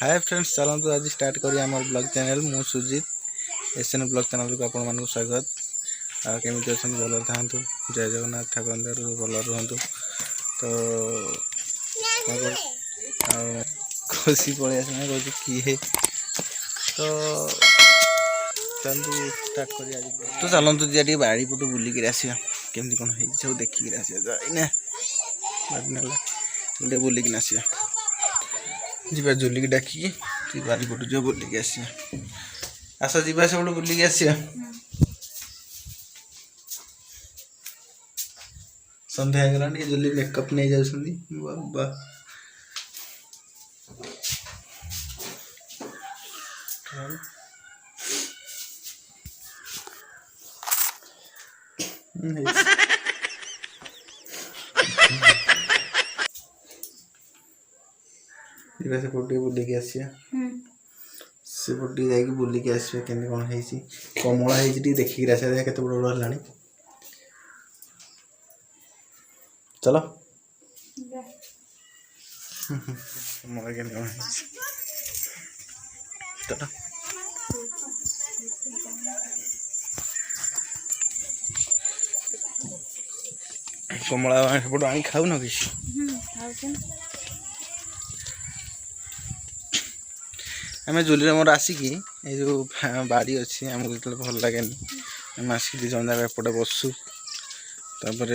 Hi friends, चलतु आज start करी आम ब्लॉग चैनल। मु सुजित एसएन ब्लॉग चैनल को आपण मानक स्वागत। केमी अच्छा भल था जय जगन्नाथ ठाकुर भल रुहतु। तो खुशी पड़े आसना कह किए तो चलतु स्टार्ट कर। तो चलतु जी बाड़ी पटू बुलिक आसा केमती कौन है सब देखिक आसा जाना बुलिक आसा जीवा झुलिक डाकी बारीपटू जो बुलिक आसा आस जीवा सब बुलिक आसा। संध्या हो गलानी जल्दी मेकअप नहीं जाउछंदी बाबा। जीवा से फोटो बुलिक आसिया से फोटो जाकि बुलिक आसिया केमती कौन है कमला है देखिक आसिया केते बड़ बड़ हलानी। चलो कमला केमती कौन है चलो कमला सेपटू आनी खाऊ न किसी आम जुली मोर आसिकी ये जो बाड़ी अच्छी आमको जो भल लगे आम आसिक दी जन जाक एपटे बसु तापर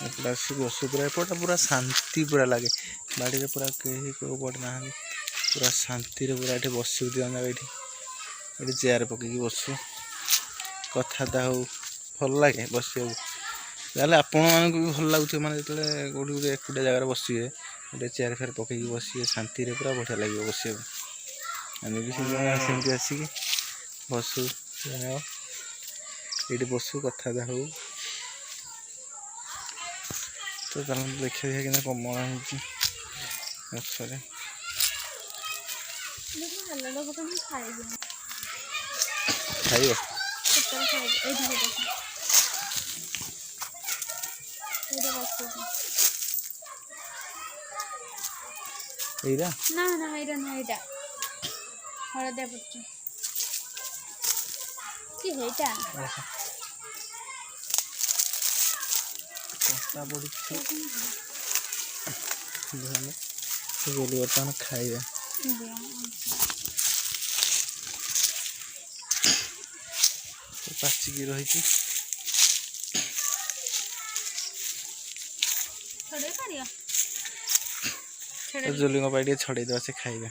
एपटे आसिक बसु पूरा एपटे पूरा शांति पूरा लगे बाड़ी पूरा कहीं कौ पड़े ना पूरा शांति पूरा ये बसु दी जन जाक ये चेयर पकईकि बसु कथा हो भल लगे बस आपण मानक भी भल लगुच मैंने जो कौटी गोटे एकुटिया जगार बसिए गोटे चेयर फेयर पकईकि बसिए शांति पूरा बढ़िया लगे बस आम भी सेमती आसिक बसु ये बसु कथा हो। तो चल देखिए कि कमला गचरे खाइब এইটা না না এটা না এটা হলদিয়া পড়ছে কি হেটা কষ্টা পড়ছে ভালো তো বলি বর্তমান খাইবে পাচিকি রহিছি ছড়ে পারিয়া जुली पाई छड़े दे से खाइबे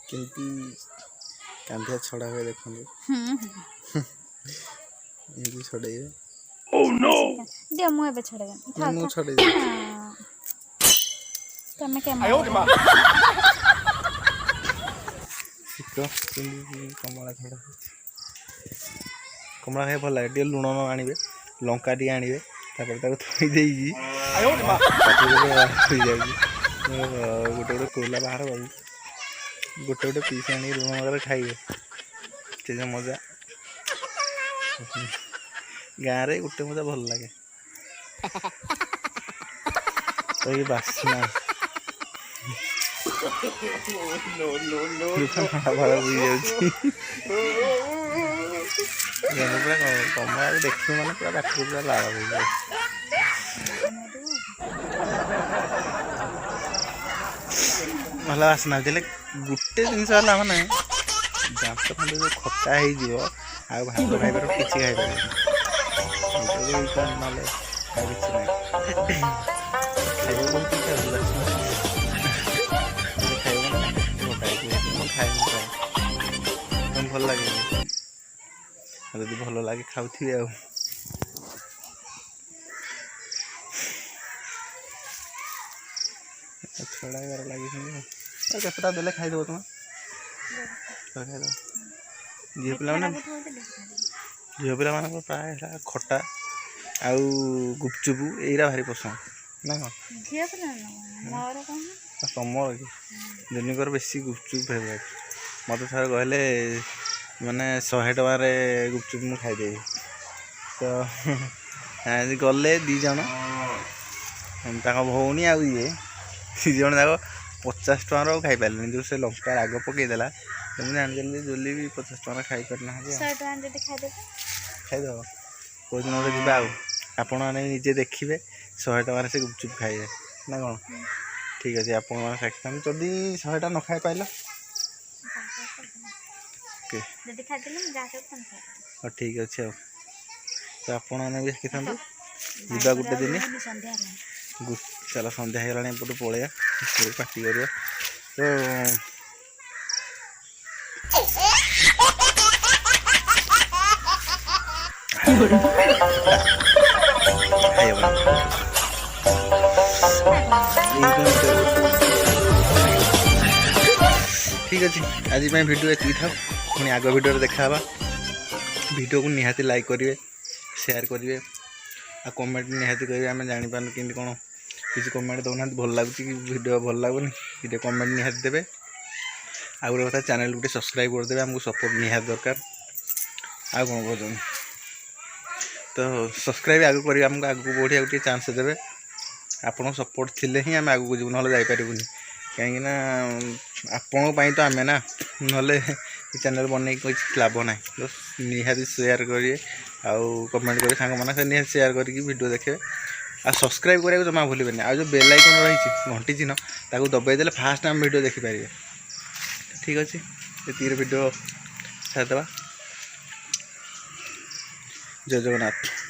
केमती कांधिया छड़ा हुए देखो ये छड़े ओह नो दे मु एबे छड़े मु छड़े तमे के कमला छड़ा कमला खाई भल लगे लुण आने लंका टी आने थोड़ी गोटे गोटे कोला बाहर गोटे गोटे पीस आनी लुण वगैरह खाइबे से मजा गाँव रे गोटे मजा भल लगे तो ये बासना कमला देख मैंने पूरा पाख पूरा लाल हो भल बासना गोटे जिनस मैंने दांत खंड जो खटा हो भात खाइबार किसी खाइबार ना भल लगे जब भल लगे खाऊ छड़ा लगे केतटा देले खाईदेव तुम खाईदेव झील पिला मान प्राय खटा आउ गुपचुप यहीरा भारी पसंद ना कौन तुमर कि जनिकर बेसी गुपचुप फेवरेट मत थोड़े कहले माने 100 टकर गुपचुप मुझे खाईदेवी तो गले 2 जन भौणी आउ ये 2 जन जाक 50 टकर खाई पारे जो से लंका राग पकईदेला तो मुझे जानी जोली भी 50 टकर खाई पारना खाईदेव कौ दिन गोटे जा आपण मैंने निजे देखिए 100 टकर से गुपचुप खाइए ना कौन ठीक अच्छे आप जदि 100टा न खाई पाइल हाँ ठीक अच्छे तो आपण मैंने भी देखी था जा गोटे दिन चलो सन्ध्या हो गला एपटे पलैया पार्टी कर तो ठीक अच्छे आज वीडियो ये था पुणी आग वीडियो देखा वीडियो को निहाती लाइक करेंगे शेयर करेंगे आ कमेंट निहाती करेंगे आम जापार कि कौन किसी कमेंट दौना भल लगुच कि वीडियो भल लगुनि वीडियो कमेंट निहाती देवे आ गोटे कथा चैनल गोटे सब्सक्राइब करदे आमको सपोर्ट निहाती दरकार आ कौन कहते तो सब्सक्राइब आगे करेंगे आमको आगे बढ़िया गोटे चांस देवे आपण सपोर्ट थिले ही आम आगू जीव ना जापरूनी कहीं आपण तो आम ना ना चैनल बनई कुछ लाभ ना तो निहाती शेयर करिए आउ कमेंट करेंगे सांग मैंने निहाती शेयर करके वीडियो देखे आ सब्सक्राइब करा जमा भूलें आ जो बेल आइकन रही घंटी चिन्ह ताकू दबाईदे फास्ट आम वीडियो देखिपारे ठीक अच्छे ये वीडियो छाड़देवा जय जगन्नाथ।